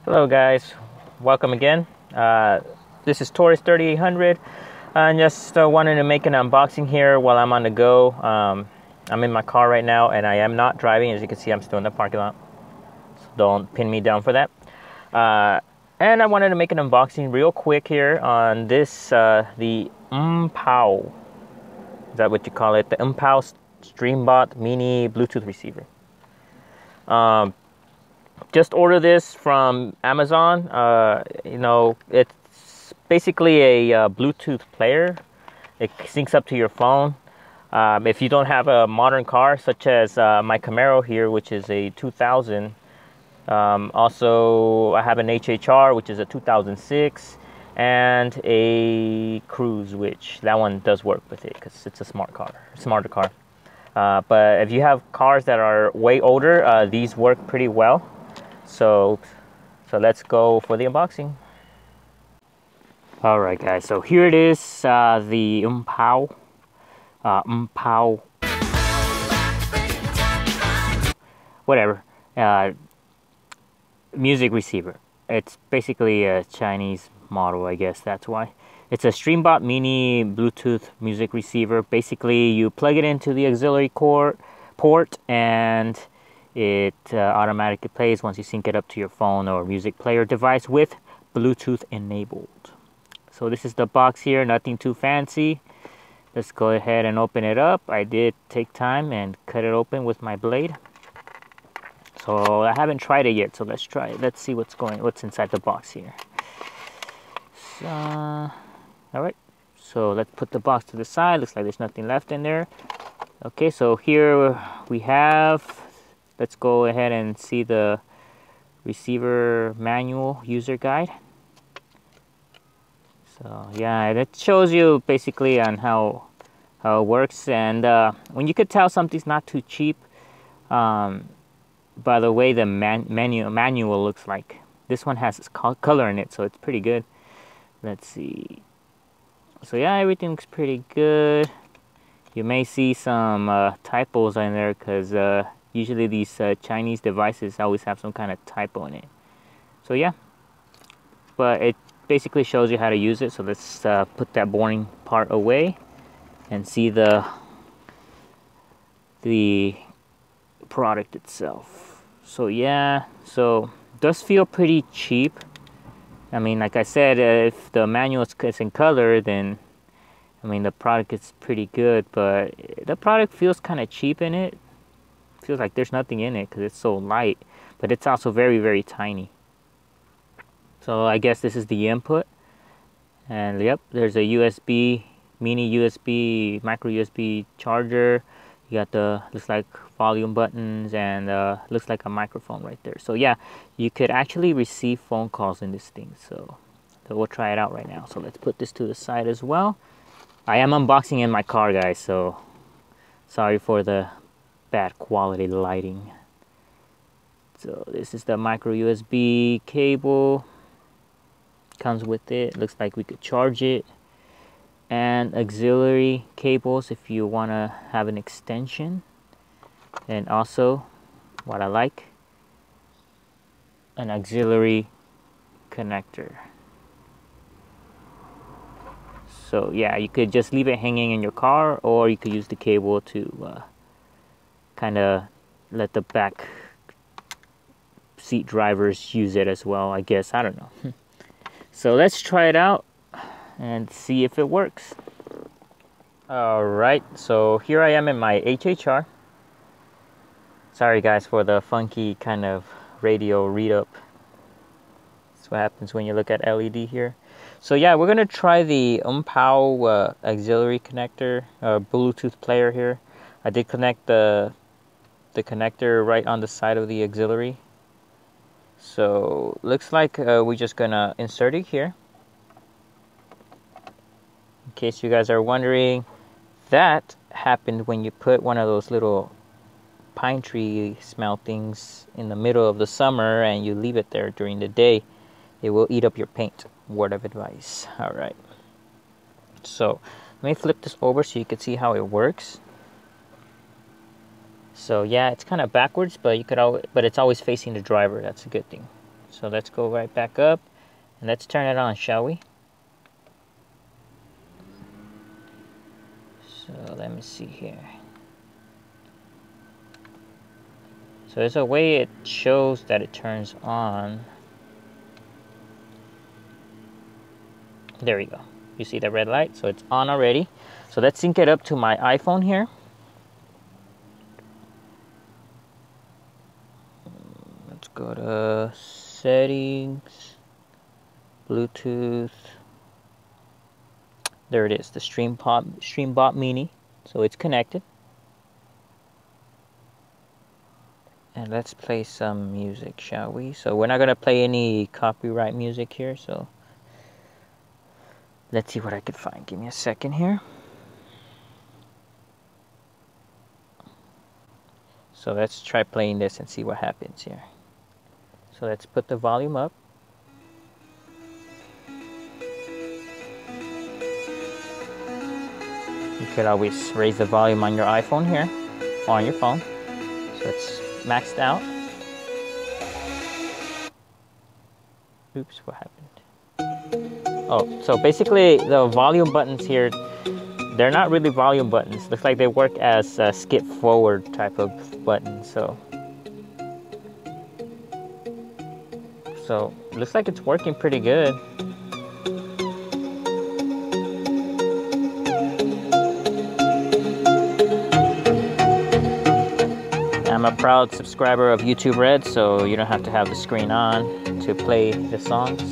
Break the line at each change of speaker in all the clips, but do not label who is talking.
Hello guys, welcome again. This is Taurus 3800. I just wanted to make an unboxing here while I'm on the go. I'm in my car right now and I am not driving. As you can see, I'm still in the parking lot. So don't pin me down for that. And I wanted to make an unboxing real quick here on this, the Mpow. Is that what you call it? The Mpow Streambot mini Bluetooth receiver. Just order this from Amazon. You know, it's basically a Bluetooth player. It syncs up to your phone. If you don't have a modern car, such as my Camaro here, which is a 2000. Also, I have an HHR, which is a 2006, and a Cruise, which that one does work with it because it's a smarter car. But if you have cars that are way older, these work pretty well. So let's go for the unboxing. All right, guys. So here it is, the Mpow, whatever, music receiver. It's basically a Chinese model, I guess that's why. It's a Streambot mini Bluetooth music receiver. Basically, you plug it into the auxiliary port and it automatically plays once you sync it up to your phone or music player device with Bluetooth enabled. So this is the box here, nothing too fancy. Let's go ahead and open it up. I did take time and cut it open with my blade. So I haven't tried it yet, so let's try it. Let's see what's inside the box here. So, all right, so let's put the box to the side. Looks like there's nothing left in there. Okay, so here we have, let's go ahead and see the receiver manual user guide. So yeah, that shows you basically on how it works. And when you could tell something's not too cheap, by the way the manual looks like. This one has its color in it, so it's pretty good. Let's see. So yeah, everything looks pretty good. You may see some typos in there because usually these Chinese devices always have some kind of typo in it. So yeah, but it basically shows you how to use it. So let's put that boring part away and see the product itself. So yeah, so it does feel pretty cheap. I mean, like I said, if the manual is in color, then I mean the product is pretty good, but the product feels kind of cheap in it. Feels like there's nothing in it because it's so light, but it's also very, very tiny. So I guess this is the input, and yep, there's a USB, mini USB, micro USB charger. You got the, looks like volume buttons, and looks like a microphone right there. So yeah, you could actually receive phone calls in this thing. So we'll try it out right now. So let's put this to the side as well. I am unboxing in my car, guys, so sorry for the bad quality lighting. So this is the micro USB cable, comes with it. Looks like we could charge it, and auxiliary cables if you want to have an extension. And also, what I like, an auxiliary connector. So yeah, you could just leave it hanging in your car, or you could use the cable to kind of let the back seat drivers use it as well, I guess. I don't know. So let's try it out and see if it works. All right, so here I am in my HHR. Sorry guys for the funky kind of radio read up. That's what happens when you look at LED here. So yeah, we're gonna try the Mpow auxiliary connector, Bluetooth player here. I did connect the connector right on the side of the auxiliary. So looks like we're just gonna insert it here. In case you guys are wondering, that happened when you put one of those little pine tree smell things in the middle of the summer and you leave it there during the day. It will eat up your paint. Word of advice. All right. So Let me flip this over so you can see how it works. So yeah, it's kind of backwards, but it's always facing the driver. That's a good thing. So let's go right back up and let's turn it on, shall we? So let me see here. So there's a way it shows that it turns on. There we go. You see the red light? So it's on already. So let's sync it up to my iPhone here. Let's go to settings, Bluetooth. There it is, the Streambot Mini. So it's connected. And let's play some music, shall we? So we're not going to play any copyright music here, so let's see what I could find. Give me a second here. So let's try playing this and see what happens here. So let's put the volume up. You could always raise the volume on your iPhone here, or on your phone. So it's maxed out. Oops, what happened? Oh, so basically the volume buttons here, they're not really volume buttons. Looks like they work as skip forward type of buttons. So looks like it's working pretty good. I'm a proud subscriber of YouTube Red, so you don't have to have the screen on to play the songs.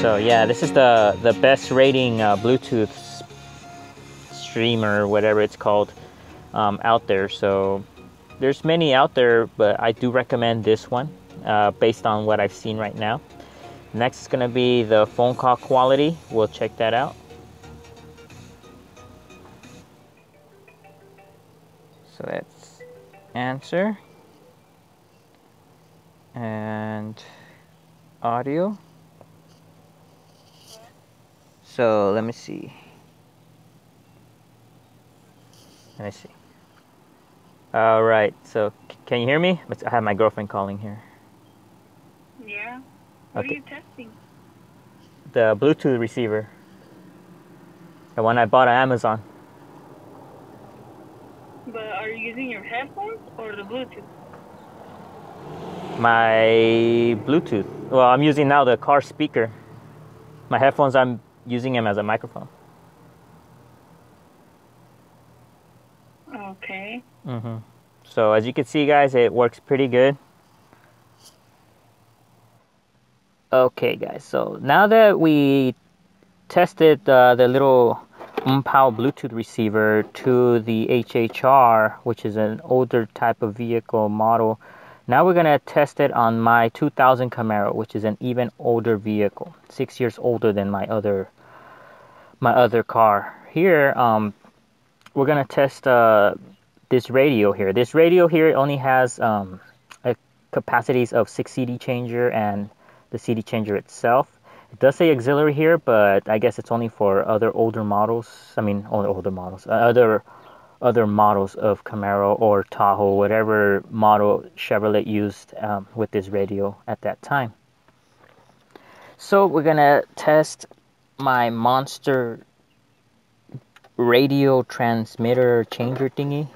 So yeah, this is the best rating Bluetooth streamer, whatever it's called, out there. So there's many out there, but I do recommend this one based on what I've seen right now. Next is going to be the phone call quality. We'll check that out. So let's answer and audio. So let me see. All right. So can you hear me? I have my girlfriend calling here.
Yeah. What are you testing?
The Bluetooth receiver. The one I bought on Amazon.
But are you using your headphones or the Bluetooth?
My Bluetooth. Well, I'm using now the car speaker. My headphones, I'm using them as a microphone.
Okay.
So as you can see, guys, it works pretty good. Okay, guys, so now that we tested the little Mpow Bluetooth receiver to the HHR, which is an older type of vehicle model, now we're going to test it on my 2000 Camaro, which is an even older vehicle, 6 years older than my other car. Here, we're going to test this radio here. This radio here only has capacities of 6 CD changer and the CD changer itself. It does say auxiliary here, but I guess it's only for other older models. I mean, older models, other models of Camaro or Tahoe, whatever model Chevrolet used with this radio at that time. So we're gonna test my Monster radio transmitter changer thingy.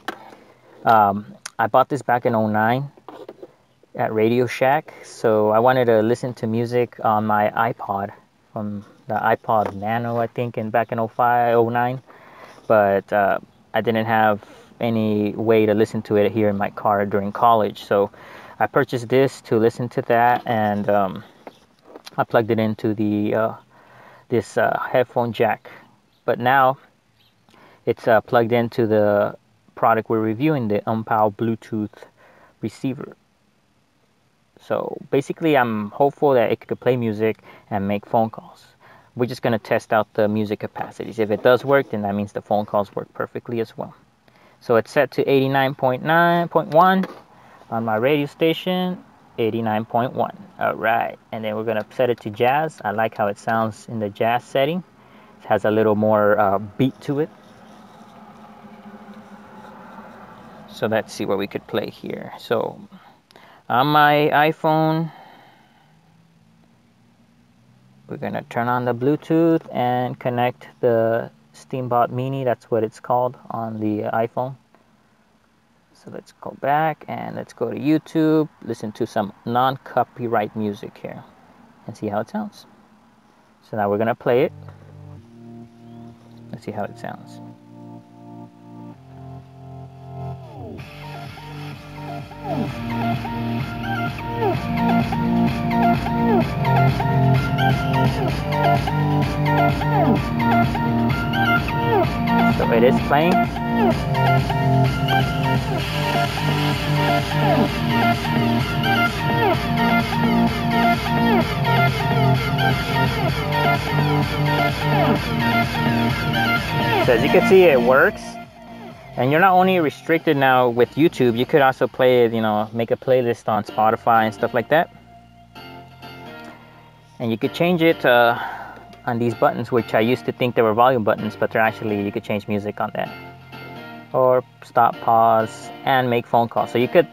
I bought this back in 09 at Radio Shack, so I wanted to listen to music on my iPod, from the iPod Nano, I think, back in 05, 09, but I didn't have any way to listen to it here in my car during college, so I purchased this to listen to that, and I plugged it into the this headphone jack. But now it's plugged into the product we're reviewing, the Mpow Bluetooth receiver. So basically, I'm hopeful that it could play music and make phone calls. We're just going to test out the music capacities. If it does work, then that means the phone calls work perfectly as well. So it's set to 89.9.1 on my radio station. 89.1. All right, and then we're gonna set it to jazz. I like how it sounds in the jazz setting. It has a little more beat to it. So let's see what we could play here. So on my iPhone, we're gonna turn on the Bluetooth and connect the Streambot Mini. That's what it's called on the iPhone. So let's go back and let's go to YouTube, listen to some non-copyright music here and see how it sounds. So now we're gonna play it. Let's see how it sounds. So it is playing. So as you can see, it works. And you're not only restricted now with YouTube, you could also play it, you know, make a playlist on Spotify and stuff like that. And you could change it on these buttons, which I used to think they were volume buttons, but they're actually, you could change music on that. Or stop, pause, and make phone calls. So you could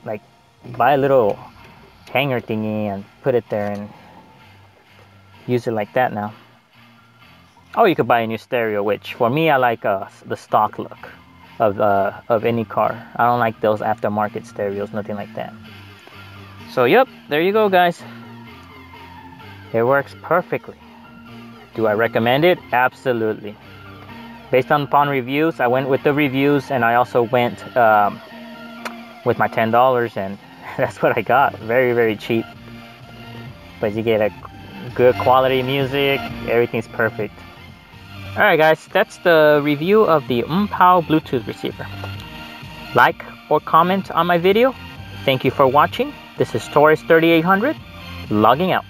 like buy a little hanger thingy and put it there and use it like that now. Or you could buy a new stereo, which for me, I like the stock look of any car. I don't like those aftermarket stereos, nothing like that. So yep, there you go, guys. It works perfectly. Do I recommend it? Absolutely. Based upon reviews, I went with the reviews, and I also went with my $10, and that's what I got. Very, very cheap. But you get a good quality music. Everything's perfect. Alright guys, that's the review of the Mpow Bluetooth receiver. Like or comment on my video. Thank you for watching. This is Taurus 3800, logging out.